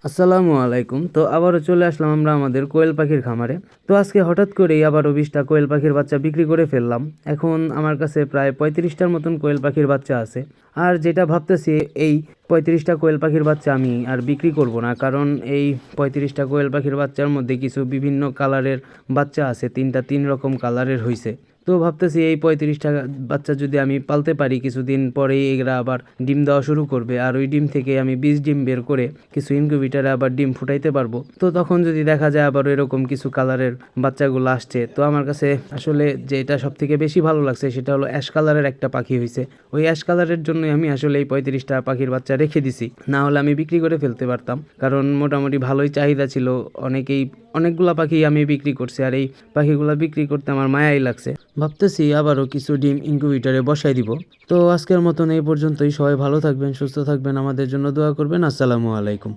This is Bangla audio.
আসসালামু আলাইকুম। তো আবারও চলে আসলাম আমরা আমাদের কোয়েল পাখির খামারে। তো আজকে হঠাৎ করেই আবারও 20টা কোয়েল পাখির বাচ্চা বিক্রি করে ফেললাম। এখন আমার কাছে প্রায় 35টার মতন কোয়েল পাখির বাচ্চা আছে। আর যেটা ভাবতেছি, এই 35টা কোয়েল পাখির বাচ্চা আমি আর বিক্রি করব না, কারণ এই 35টা কোয়েল পাখির বাচ্চার মধ্যে কিছু বিভিন্ন কালারের বাচ্চা আছে, 3 রকম কালারের হইছে। তো ভাবতেছি এই 35টা বাচ্চা যদি আমি পালতে পারি, কিছুদিন পরেই এরা আবার ডিম দেওয়া শুরু করবে, আর ওই ডিম থেকে আমি 20 ডিম বের করে কিছু ইনকিউবেটারে আবার ডিম ফুটাইতে পারবো। তো তখন যদি দেখা যায় আবার এরকম কিছু কালারের বাচ্চাগুলো আসছে, তো আমার কাছে আসলে যেটা সব থেকে বেশি ভালো লাগছে সেটা হলো অ্যাশ কালারের একটা পাখি হয়েছে। ওই অ্যাশ কালারের জন্যই আমি আসলে এই 35টা পাখির বাচ্চা রেখে দিছি, না হলে আমি বিক্রি করে ফেলতে পারতাম, কারণ মোটামুটি ভালোই চাহিদা ছিল। অনেকগুলা পাখি আমি বিক্রি করছি, আর এই পাখিগুলা বিক্রি করতে আমার মায়াই লাগছে। ভাবতেছি আবারও কিছু ডিম ইনকিউবেটরে বসাই দিব। তো আজকের মতন এই পর্যন্তই। সবাই ভালো থাকবেন, সুস্থ থাকবেন, আমাদের জন্য দোয়া করবেন। আসসালামু আলাইকুম।